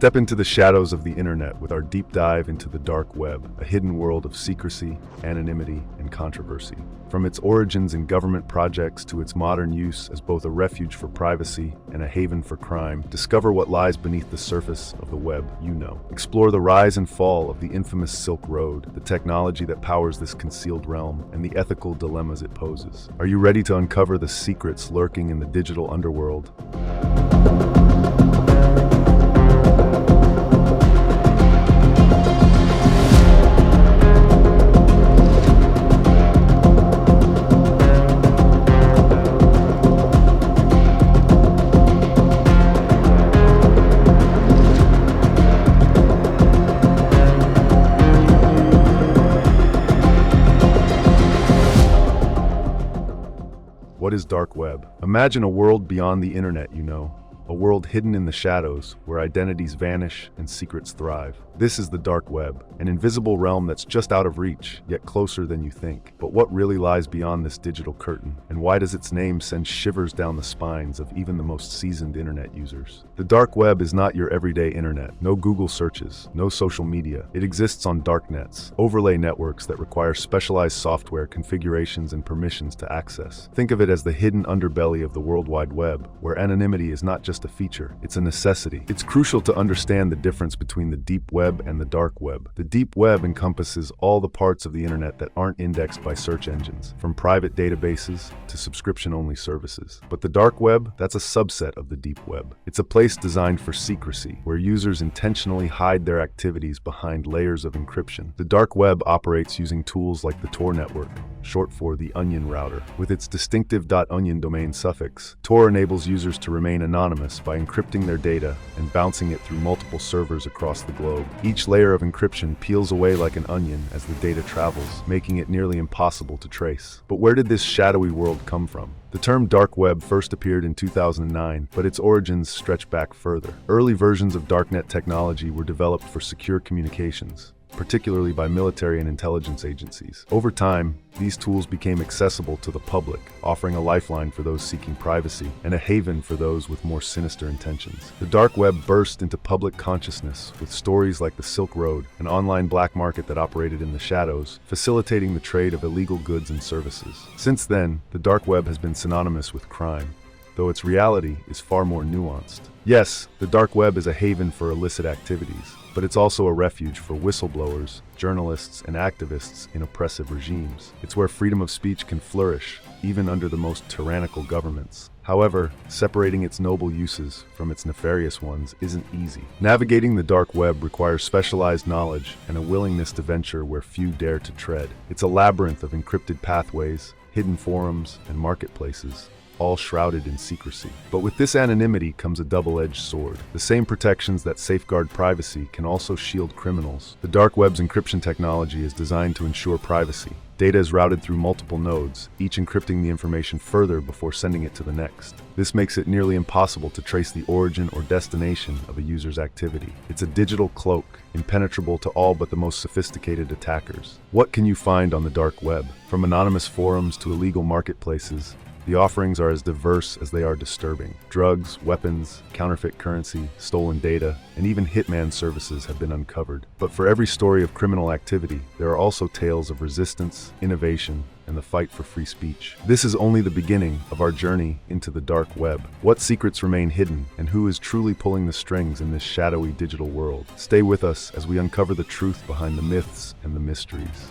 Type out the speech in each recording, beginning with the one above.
Step into the shadows of the internet with our deep dive into the dark web, a hidden world of secrecy, anonymity, and controversy. From its origins in government projects to its modern use as both a refuge for privacy and a haven for crime, discover what lies beneath the surface of the web you know. Explore the rise and fall of the infamous Silk Road, the technology that powers this concealed realm, and the ethical dilemmas it poses. Are you ready to uncover the secrets lurking in the digital underworld? What is dark web? Imagine a world beyond the internet you know. A world hidden in the shadows, where identities vanish and secrets thrive. This is the dark web, an invisible realm that's just out of reach, yet closer than you think. But what really lies beyond this digital curtain? And why does its name send shivers down the spines of even the most seasoned internet users? The dark web is not your everyday internet. No Google searches, no social media. It exists on darknets, overlay networks that require specialized software configurations and permissions to access. Think of it as the hidden underbelly of the World Wide Web, where anonymity is not just a feature, it's a necessity. It's crucial to understand the difference between the deep web and the dark web. The deep web encompasses all the parts of the internet that aren't indexed by search engines, from private databases to subscription-only services. But the dark web, that's a subset of the deep web. It's a place designed for secrecy, where users intentionally hide their activities behind layers of encryption. The dark web operates using tools like the Tor network, short for the Onion router. With its distinctive .onion domain suffix, Tor enables users to remain anonymous by encrypting their data and bouncing it through multiple servers across the globe. Each layer of encryption peels away like an onion as the data travels, making it nearly impossible to trace. But where did this shadowy world come from? The term dark web first appeared in 2009, but its origins stretch back further. Early versions of darknet technology were developed for secure communications, particularly by military and intelligence agencies. Over time, these tools became accessible to the public, offering a lifeline for those seeking privacy and a haven for those with more sinister intentions. The dark web burst into public consciousness with stories like the Silk Road, an online black market that operated in the shadows, facilitating the trade of illegal goods and services. Since then, the dark web has been synonymous with crime, though its reality is far more nuanced. Yes, the dark web is a haven for illicit activities, but it's also a refuge for whistleblowers, journalists, and activists in oppressive regimes. It's where freedom of speech can flourish, even under the most tyrannical governments. However, separating its noble uses from its nefarious ones isn't easy. Navigating the dark web requires specialized knowledge and a willingness to venture where few dare to tread. It's a labyrinth of encrypted pathways, hidden forums, and marketplaces, all shrouded in secrecy. But with this anonymity comes a double-edged sword. The same protections that safeguard privacy can also shield criminals. The dark web's encryption technology is designed to ensure privacy. Data is routed through multiple nodes, each encrypting the information further before sending it to the next. This makes it nearly impossible to trace the origin or destination of a user's activity. It's a digital cloak, impenetrable to all but the most sophisticated attackers. What can you find on the dark web? From anonymous forums to illegal marketplaces, the offerings are as diverse as they are disturbing. Drugs, weapons, counterfeit currency, stolen data, and even hitman services have been uncovered. But for every story of criminal activity, there are also tales of resistance, innovation, and the fight for free speech. This is only the beginning of our journey into the dark web. What secrets remain hidden, and who is truly pulling the strings in this shadowy digital world? Stay with us as we uncover the truth behind the myths and the mysteries.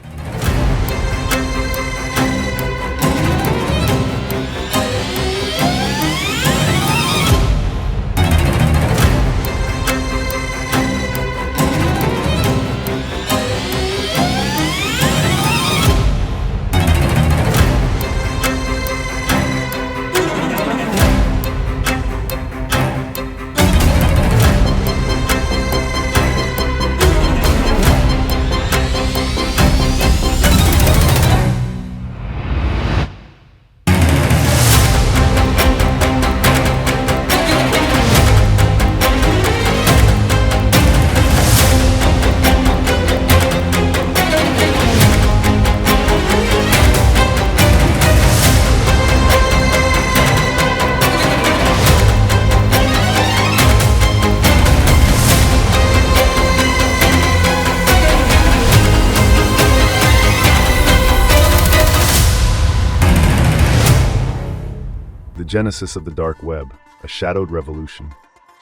genesis of the dark web, a shadowed revolution.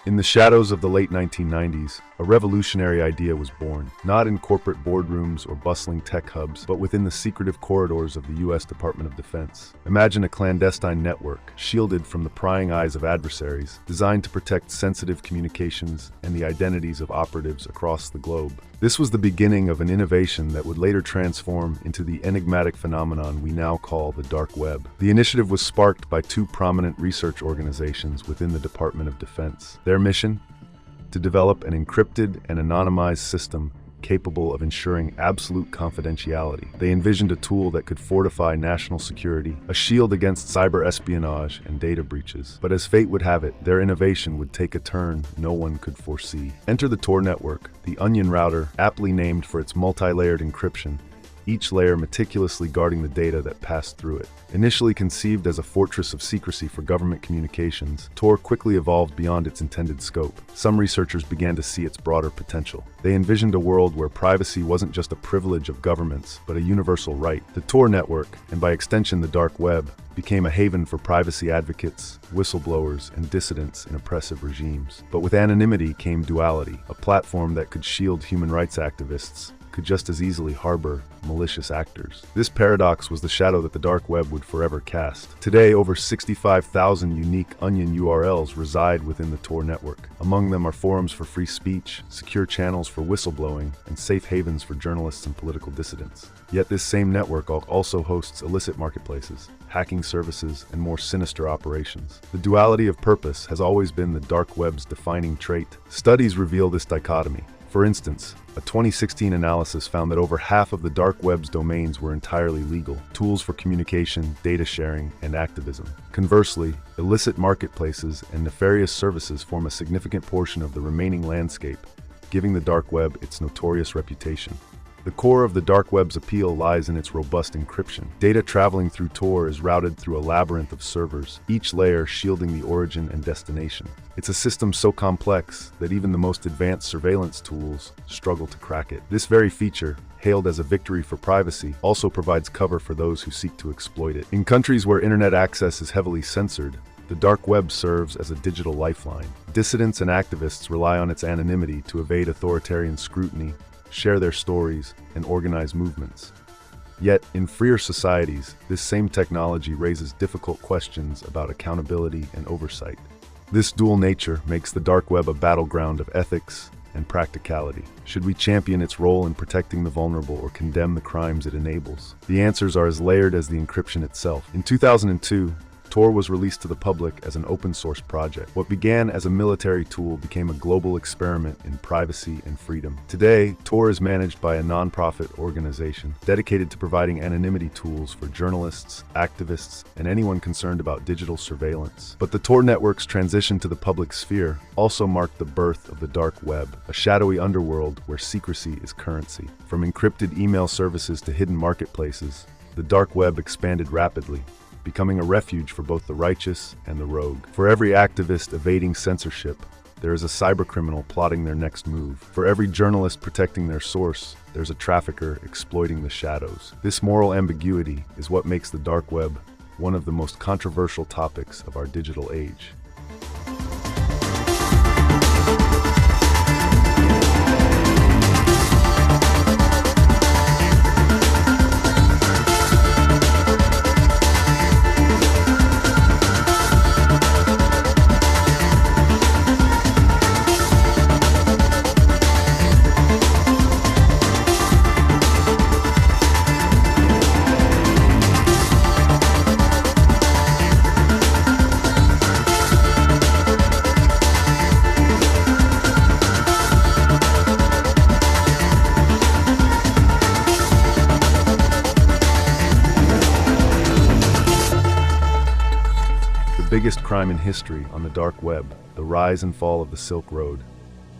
In the shadows of the late 1990s, a revolutionary idea was born, not in corporate boardrooms or bustling tech hubs, but within the secretive corridors of the U.S. Department of Defense. Imagine a clandestine network, shielded from the prying eyes of adversaries, designed to protect sensitive communications and the identities of operatives across the globe. This was the beginning of an innovation that would later transform into the enigmatic phenomenon we now call the dark web. The initiative was sparked by two prominent research organizations within the Department of Defense. Their mission? To develop an encrypted and anonymized system capable of ensuring absolute confidentiality. They envisioned a tool that could fortify national security, a shield against cyber espionage and data breaches. But as fate would have it, their innovation would take a turn no one could foresee. Enter the Tor network, the onion router, aptly named for its multi-layered encryption, each layer meticulously guarding the data that passed through it. Initially conceived as a fortress of secrecy for government communications, Tor quickly evolved beyond its intended scope. Some researchers began to see its broader potential. They envisioned a world where privacy wasn't just a privilege of governments, but a universal right. The Tor network, and by extension the dark web, became a haven for privacy advocates, whistleblowers, and dissidents in oppressive regimes. But with anonymity came duality. A platform that could shield human rights activists could just as easily harbor malicious actors. This paradox was the shadow that the dark web would forever cast. Today, over 65,000 unique onion URLs reside within the Tor network. Among them are forums for free speech, secure channels for whistleblowing, and safe havens for journalists and political dissidents. Yet this same network also hosts illicit marketplaces, hacking services, and more sinister operations. The duality of purpose has always been the dark web's defining trait. Studies reveal this dichotomy. For instance, a 2016 analysis found that over half of the dark web's domains were entirely legal, tools for communication, data sharing, and activism. Conversely, illicit marketplaces and nefarious services form a significant portion of the remaining landscape, giving the dark web its notorious reputation. The core of the dark web's appeal lies in its robust encryption. Data traveling through Tor is routed through a labyrinth of servers, each layer shielding the origin and destination. It's a system so complex that even the most advanced surveillance tools struggle to crack it. This very feature, hailed as a victory for privacy, also provides cover for those who seek to exploit it. In countries where internet access is heavily censored, the dark web serves as a digital lifeline. Dissidents and activists rely on its anonymity to evade authoritarian scrutiny, share their stories, and organize movements. Yet, in freer societies, this same technology raises difficult questions about accountability and oversight. This dual nature makes the dark web a battleground of ethics and practicality. Should we champion its role in protecting the vulnerable or condemn the crimes it enables? The answers are as layered as the encryption itself. In 2002, Tor was released to the public as an open-source project. What began as a military tool became a global experiment in privacy and freedom. Today, Tor is managed by a non-profit organization dedicated to providing anonymity tools for journalists, activists, and anyone concerned about digital surveillance. But the Tor network's transition to the public sphere also marked the birth of the dark web, a shadowy underworld where secrecy is currency. From encrypted email services to hidden marketplaces, the dark web expanded rapidly, becoming a refuge for both the righteous and the rogue. For every activist evading censorship, there is a cybercriminal plotting their next move. For every journalist protecting their source, there's a trafficker exploiting the shadows. This moral ambiguity is what makes the dark web one of the most controversial topics of our digital age. Biggest crime in history on the dark web, the rise and fall of the Silk Road.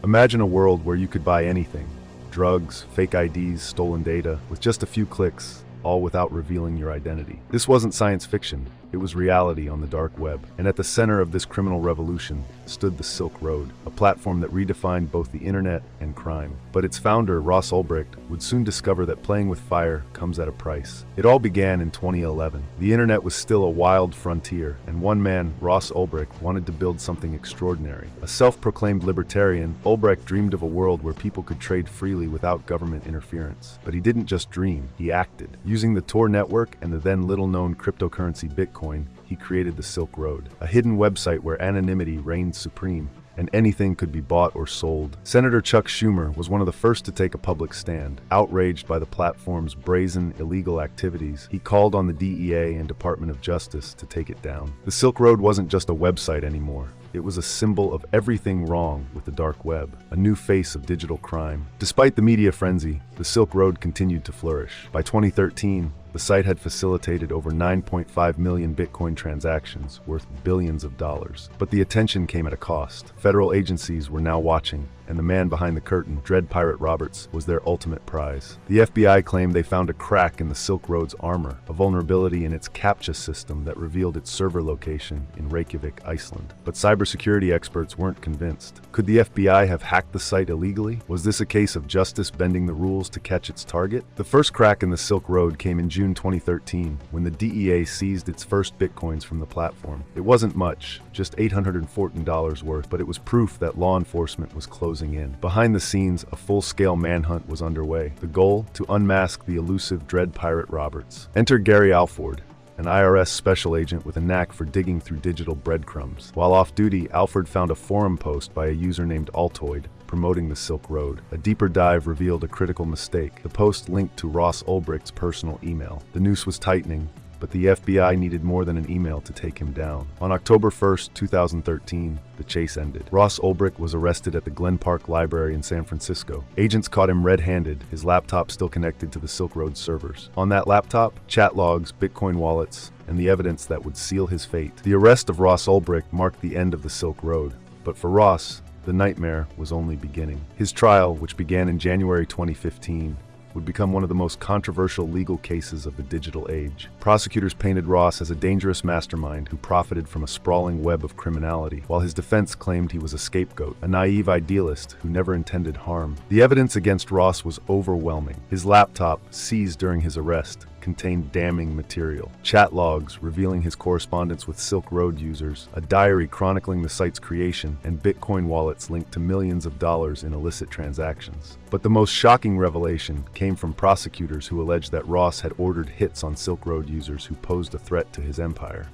Imagine a world where you could buy anything, drugs, fake IDs, stolen data, with just a few clicks, all without revealing your identity. This wasn't science fiction. It was reality on the dark web. And at the center of this criminal revolution stood the Silk Road, a platform that redefined both the internet and crime. But its founder, Ross Ulbricht, would soon discover that playing with fire comes at a price. It all began in 2011. The internet was still a wild frontier, and one man, Ross Ulbricht, wanted to build something extraordinary. A self-proclaimed libertarian, Ulbricht dreamed of a world where people could trade freely without government interference. But he didn't just dream, he acted. Using the Tor network and the then little-known cryptocurrency Bitcoin, he created the Silk Road, a hidden website where anonymity reigned supreme, and anything could be bought or sold. Senator Chuck Schumer was one of the first to take a public stand. Outraged by the platform's brazen, illegal activities, he called on the DEA and Department of Justice to take it down. The Silk Road wasn't just a website anymore. It was a symbol of everything wrong with the dark web, a new face of digital crime. Despite the media frenzy, the Silk Road continued to flourish. By 2013, the site had facilitated over 9.5 million Bitcoin transactions worth billions of dollars. But the attention came at a cost. Federal agencies were now watching, and the man behind the curtain, Dread Pirate Roberts, was their ultimate prize. The FBI claimed they found a crack in the Silk Road's armor, a vulnerability in its CAPTCHA system that revealed its server location in Reykjavik, Iceland. But cybersecurity experts weren't convinced. Could the FBI have hacked the site illegally? Was this a case of justice bending the rules to catch its target? The first crack in the Silk Road came in June 2013, when the DEA seized its first Bitcoins from the platform. It wasn't much, just $814 worth, but it was proof that law enforcement was closing in. Behind the scenes, a full-scale manhunt was underway. The goal? To unmask the elusive Dread Pirate Roberts. Enter Gary Alford, an IRS special agent with a knack for digging through digital breadcrumbs. While off duty, Alford found a forum post by a user named Altoid promoting the Silk Road. A deeper dive revealed a critical mistake. The post linked to Ross Ulbricht's personal email. The noose was tightening, but the FBI needed more than an email to take him down. On October 1st, 2013, the chase ended. Ross Ulbricht was arrested at the Glen Park Library in San Francisco. Agents caught him red-handed, his laptop still connected to the Silk Road servers. On that laptop, chat logs, Bitcoin wallets, and the evidence that would seal his fate. The arrest of Ross Ulbricht marked the end of the Silk Road, but for Ross, the nightmare was only beginning. His trial, which began in January 2015, would become one of the most controversial legal cases of the digital age. Prosecutors painted Ross as a dangerous mastermind who profited from a sprawling web of criminality, while his defense claimed he was a scapegoat, a naive idealist who never intended harm. The evidence against Ross was overwhelming. His laptop, seized during his arrest, contained damning material. Chat logs revealing his correspondence with Silk Road users, a diary chronicling the site's creation, and Bitcoin wallets linked to millions of dollars in illicit transactions. But the most shocking revelation came from prosecutors who alleged that Ross had ordered hits on Silk Road users who posed a threat to his empire.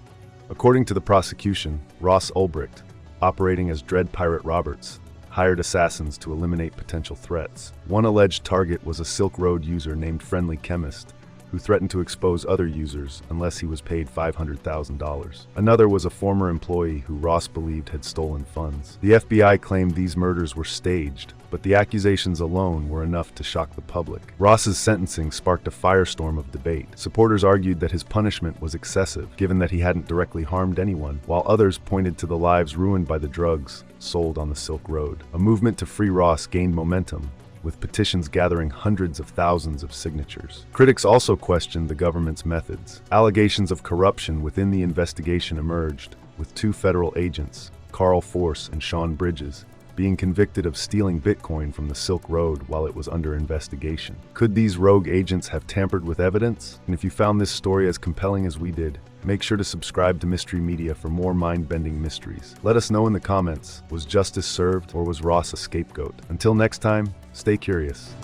According to the prosecution, Ross Ulbricht, operating as Dread Pirate Roberts, hired assassins to eliminate potential threats. One alleged target was a Silk Road user named Friendly Chemist, who threatened to expose other users unless he was paid $500,000. Another was a former employee who Ross believed had stolen funds. The FBI claimed these murders were staged, but the accusations alone were enough to shock the public. Ross's sentencing sparked a firestorm of debate. Supporters argued that his punishment was excessive, given that he hadn't directly harmed anyone, while others pointed to the lives ruined by the drugs sold on the Silk Road. A movement to free Ross gained momentum, with petitions gathering hundreds of thousands of signatures. Critics also questioned the government's methods. Allegations of corruption within the investigation emerged, with two federal agents, Carl Force and Sean Bridges, being convicted of stealing Bitcoin from the Silk Road while it was under investigation. Could these rogue agents have tampered with evidence? And if you found this story as compelling as we did, make sure to subscribe to Mystery Media for more mind-bending mysteries. Let us know in the comments, was justice served or was Ross a scapegoat? Until next time, stay curious.